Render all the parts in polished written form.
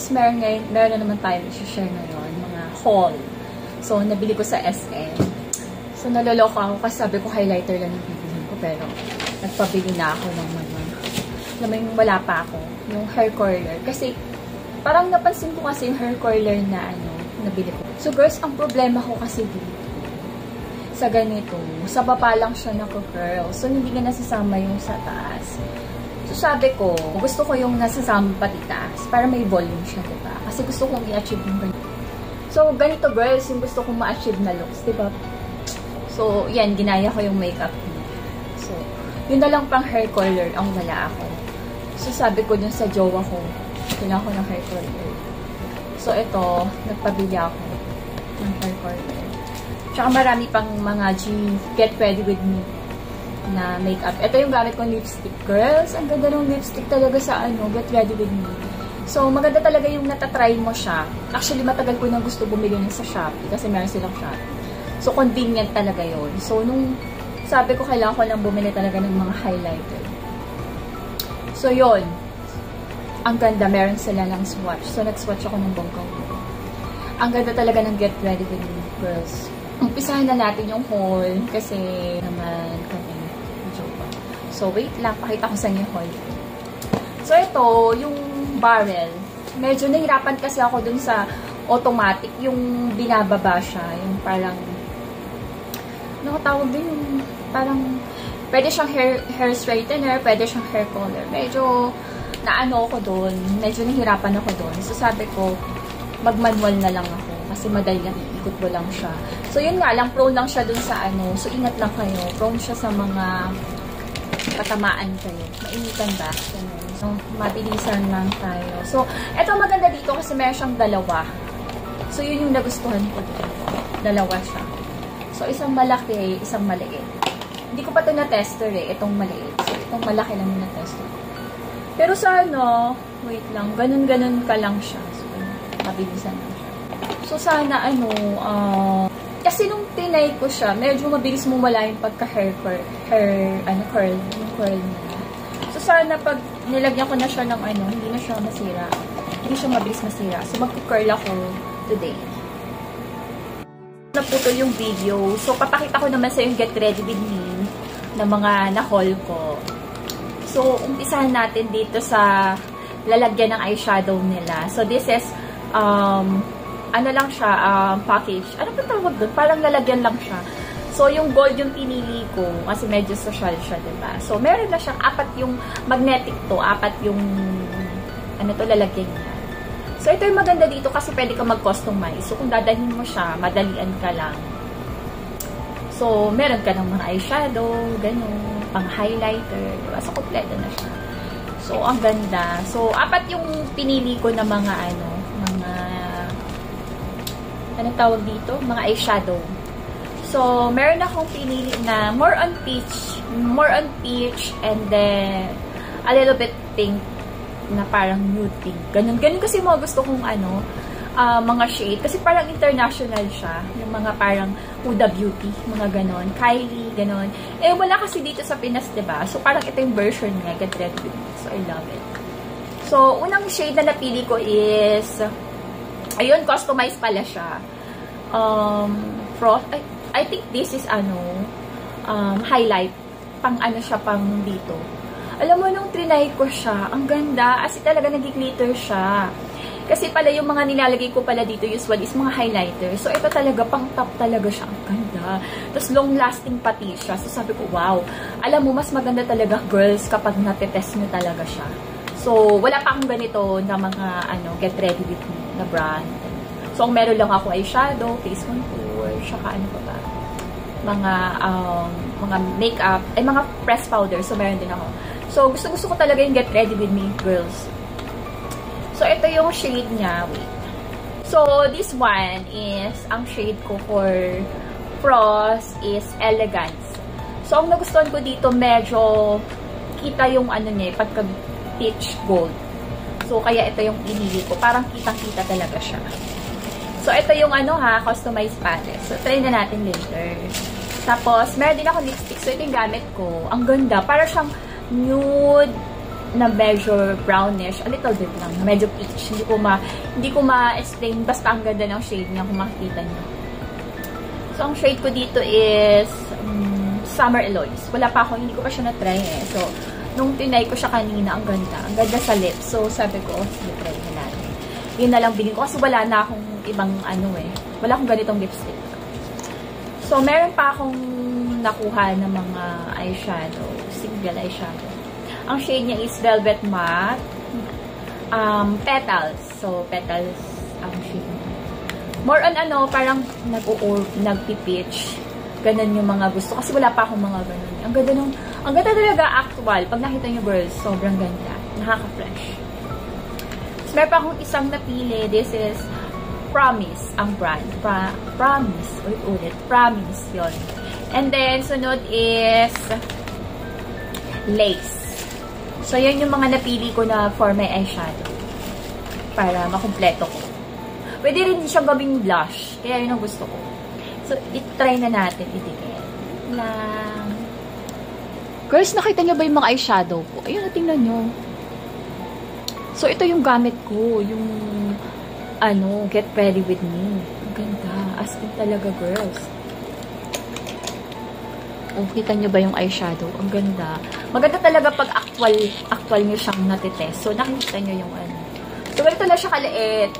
Tapos meron na naman tayo i-share ngayon, mga haul. So, nabili ko sa SM. So, naloloko ako kasi sabi ko highlighter lang yung bibilin ko. Pero, nagpabili na ako ng mga, alam mo yung wala pa ako, yung hair curler. Kasi, parang napansin ko kasi yung hair curler na nabili ko. So, girls, ang problema ko kasi dito, sa ganito, sa baba lang siya nako-curl. So, hindi nga nasasama yung sa taas. So, sabi ko, gusto ko yung nasasama pati taas para may volume siya, diba? Kasi gusto kong i-achieve yung ganito. So, ganito, girls, yung gusto kong ma-achieve na looks, diba? So, yan, ginaya ko yung makeup niya. So, yun na lang pang hair color ang wala ako. So, sabi ko dun sa jowa ko, kailangan ko ng hair color. So, ito, nagpabili ako ng hair color. Tsaka marami pang mga get ready with me na makeup. Ito yung gamit kong lipstick. Girls, ang ganda ng lipstick talaga sa get ready with me. So, maganda talaga yung natatry mo siya. Actually, matagal ko nang gusto bumili niya sa Shopee kasi meron silang Shopee. So, convenient talaga yun. So, nung sabi ko, kailangan ko lang bumili talaga ng mga highlighter. So, yun. Ang ganda. Meron sila lang swatch. So, nag-swatch ako ng bonggang. Ang ganda talaga ng get ready with me, girls. Umpisahan na natin yung haul kasi naman kami joke. So, wait lang. Pakita ko sa inyo yung haul. So, ito, yung barrel. Medyo nahirapan kasi ako dun sa automatic, yung binababa siya, yung parang tawag din yung parang pwede siyang hair straightener, pwede siyang hair color. Medyo naano ako dun, medyo nahirapan ako dun. So sabi ko, mag-manual na lang ako kasi madali lang, iikot mo lang siya. So yun nga lang, prone lang siya dun sa so ingat lang kayo. Prone siya sa mga patamaan kayo. Mainitan ba? So, mabilisan lang tayo. So, eto maganda dito kasi meron siyang dalawa. So, yun yung nagustuhan ko dito. Dalawa siya. So, isang malaki, isang maliit. Hindi ko pa ito na-tester itong maliit. So, itong malaki lang yung na-tester. Pero sa wait lang, ganun-ganun ka lang siya. So, mabilisan lang siya. So, sana kasi nung tinay ko siya, medyo mabilis mawala yung pagka-hair curl, yung curl niya. So, sana pag nilagyan ko na siya ng hindi na siya masira. Hindi siya mabilis masira. So, mag-curl ako today. Naputol yung video. So, papakita ko naman sa yung get ready with me na mga na-haul ko. So, umpisahan natin dito sa lalagyan ng eyeshadow nila. So, this is, lang siya, package. Ano ba tawag doon? Parang lalagyan lang siya. So, yung gold yung pinili ko kasi medyo social siya, diba? So, meron na siyang 4 yung magnetic to. 4 yung, lalagyan niya. So, ito yung maganda dito kasi pwede ka mag-customize. So, kung dadalhin mo siya, madalian ka lang. So, meron ka ng mga eyeshadow, gano'n, pang-highlighter, diba? So, kompleto na siya. So, ang ganda. So, 4 yung pinili ko na mga, anong tawag dito? Mga eyeshadow. So, meron akong pinili na more on peach, and then a little bit pink na parang nude pink. Ganun kasi mga gusto kong mga shade. Kasi parang international siya. Yung mga parang Huda Beauty, mga ganon. Kylie, ganon. Eh, wala kasi dito sa Pinas, diba? So, parang ito yung version niya. Get ready with me. So, I love it. So, unang shade na napili ko is, ayun, customized pala siya. I think this is highlight. Pang siya, pang dito. Alam mo, nung trinay ko siya, ang ganda. As talaga nag-glitter siya. Kasi pala yung mga nilalagay ko pala dito usually is mga highlighter. So, ito talaga, pang top talaga siya. Ang ganda. Tapos, long-lasting pati siya. So, sabi ko, wow. Alam mo, mas maganda talaga, girls, kapag natetest nyo talaga siya. So, wala pa akong ganito na mga, get ready with me na brand. So, ang meron lang ako ay shadow, face contour, saka pa ba? Mga makeup, mga press powder. So, meron din ako. So, gusto ko talaga yung get ready with me, girls. So, ito yung shade niya. Wait. So, this one is, ang shade ko for Frost is Elegance. So, ang nagustuhan ko dito, medyo kita yung niya, pagka-peach gold. So, kaya ito yung pinili ko. Parang kitang-kita talaga siya. So, ito yung customized palette. So, try na natin later. Tapos, meron din ako lipstick. So, ito yung gamit ko. Ang ganda. Parang siyang nude na medyo brownish, a little bit lang, na medyo peach. Hindi ko ma-explain, basta ang ganda ng shade niya kung makikita niyo. So, ang shade ko dito is Summer Eloise. Wala pa ako, hindi ko pa siya na-try eh. So, nung tinay ko siya kanina, ang ganda. Ang ganda sa lips. So, sabi ko, sige, try na natin. Yun na lang bilhin ko kasi wala na akong ibang wala akong ganitong lipstick. So, meron pa akong nakuha ng mga eyeshadow, single eyeshadow. Ang shade niya is Velvet Matte, Petals. So, Petals ang shade niya. More on parang nagpi-pitch. Ganun yung mga gusto. Kasi wala pa akong mga ganun. Ang ganda talaga actual. Pag nakita nyo girls, sobrang ganda. Nakaka-fresh. So, meron pa akong isang napili. This is Promise, ang brand. Promise. Ulit. Promise, yun. And then, sunod is Lace. So, yun yung mga napili ko na for my eyeshadow. Para makumpleto ko. Pwede rin siyang gawing blush. Kaya yun ang gusto ko. So, itry na natin. Itigil. Lang. Girls, nakita niyo ba yung mga eyeshadow ko? Ayun, tingnan nyo. So, ito yung gamit ko. Yung, Get Ready With Me. Ang ganda. As in talaga, girls. Oh, kita nyo ba yung eyeshadow? Ang ganda. Maganda talaga pag actual nyo siyang natitest. So, nakikita nyo yung So, ganito lang siya kaliit.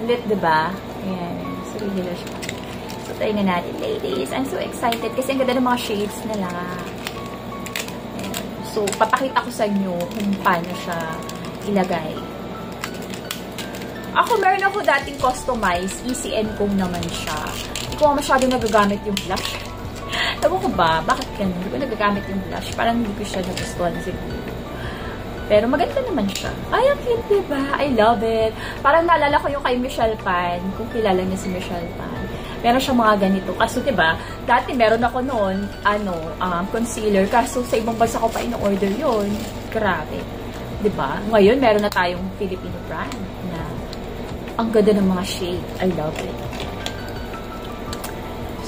Lit, diba? Ayan. So, really lang siya. So, try na natin, ladies. I'm so excited kasi ang ganda ng mga shades nila. Ayan. So, papakita ko sa inyo kung paano siya ilagay. Ako, meron ako dating customized. ECN kong naman siya. Hindi ko masyado nagagamit yung blush. Ewan ko ba? Bakit ganun? Hindi ko nagagamit yung blush. Parang hindi ko siya nagustuhan siguro. Pero maganda naman siya. Ay, ang cute, diba? I love it. Parang naalala ko yung kay Michelle Pan. Kung kilala niya si Michelle Pan. Meron siya mga ganito. Kaso, diba? Dati meron ako noon, concealer. Kaso sa ibang bansa ko pa in-order yun. Grabe. Diba? Ngayon, meron na tayong Filipino brand na ang ganda ng mga shade. I love it.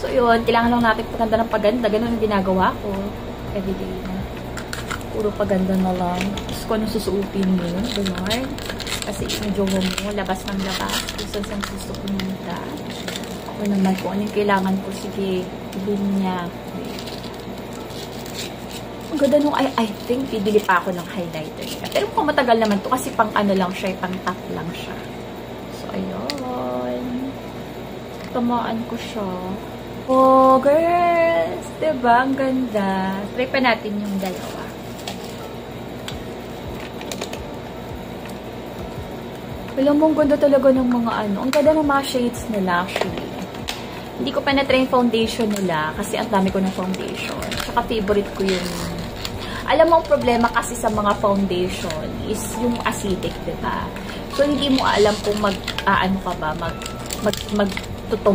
So, yun. Kailangan lang natin paganda ng paganda. Ganun ang ginagawa ko. Everyday na. Puro paganda na lang. Tapos kung anong susuupin mo, ganun. Kasi yung jowa mo, labas ng labas. Kung saan gusto pumunta. Ako naman kung anong kailangan ko. Sige, bilhin niya. Ang ganda nung, I think, bibili pa ako ng highlighter niya. Pero kung matagal naman to kasi pang lang siya, pang tap lang siya. So, ayun. Tamaan ko siya. Oh, girls! Diba? Ang ganda. Try pa natin yung dalawa. Alam mo, ang ganda talaga ng mga Ang ganda ng mga shades nila, actually. Hindi ko pa na-try yung foundation nila kasi ang dami ko ng foundation. Tsaka favorite ko yung... Alam mo, ang problema kasi sa mga foundation is yung acidic, diba? So, hindi mo alam kung mag-tone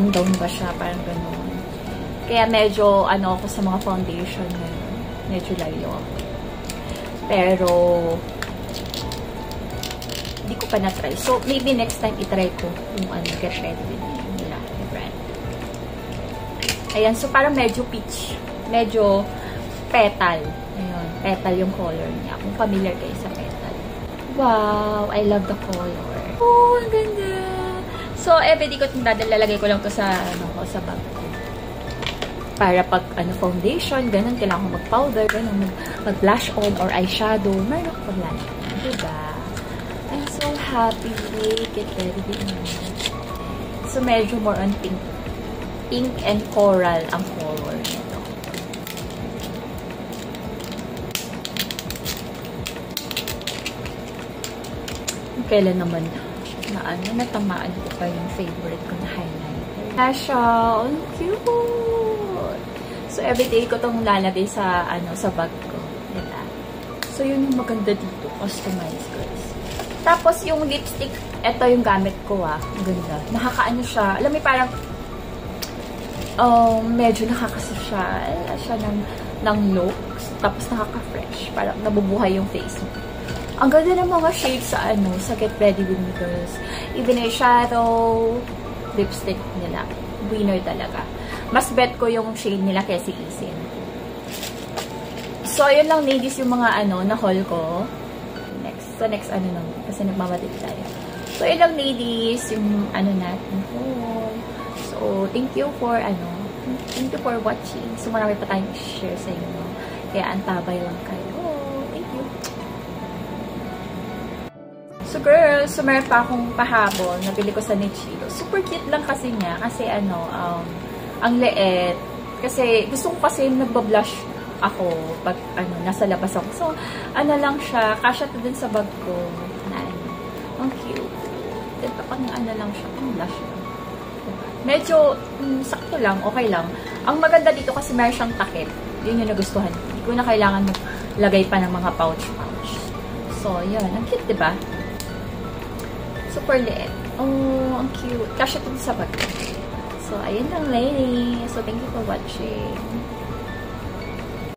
down ba siya, parang gano'n. Kaya medyo, ako sa mga foundation ngayon. Medyo layo ako. Pero, hindi ko pa na-try. So, maybe next time itry ko yung Get Ready With Me nila, yung brand. Ayan, so parang medyo peach. Medyo petal. Ayun, petal yung color niya. Kung familiar kayo sa petal. Wow, I love the color. Oh, ang ganda. So, everyday ko itong lalagay ko lang to sa, sa bag ko. Para pag, foundation, ganun, kailangan ko mag-powder, ganun, mag-blush on or eyeshadow, meron ako paglalagay. Diba? I'm so happy. Get ready with me. So, medyo more on pink. Pink and coral ang color nito. Kailan naman natamaan ko pa yung favorite ko na highlighter. Asha, ang cute! So, everyday ko itong lalagay sa, sa bag ko. Diba? So, yun yung maganda dito. Customized, guys. Tapos, yung lipstick, ito yung gamit ko, Ang ganda. Nakakaano siya. Alam mo, parang, medyo nakakasosyal siya ng looks. Tapos, nakaka-fresh. Parang nabubuhay yung face mo. Ang ganda ng mga shades sa, sa Get Ready With Me, girls. Even eyeshadow, lipstick nila. Winner talaga. Mas bet ko yung shade nila kaysa Isin. So, yun lang, ladies, yung mga, na-haul ko. sa next ano naman. Kasi nagmamadali tayo. So, yun lang ladies, yung ano natin haul. So, thank you for watching. So, marami pa tayong share sa inyo. Kaya antabay lang kayo. Thank you. So, girls, so meron pa akong pahabol. Nabili ko sa Nichilo. Super cute lang kasi niya. Kasi ang leet. Kasi, gusto ko kasi nagbablush ako pag nasa labas ako. So, lang siya. Kasya to din sa bag ko. Ang cute. Ito pang lang siya. Ang blush lang. Medyo, sakto lang, okay lang. Ang maganda dito kasi meron siyang takip. Yun yung nagustuhan. Hindi ko na kailangan maglagay pa ng mga pouch. So, yun. Ang cute, diba? Super liit. Oh, ang cute. Kasya ito sa bag. So, ayun lang, ladies. So, thank you for watching.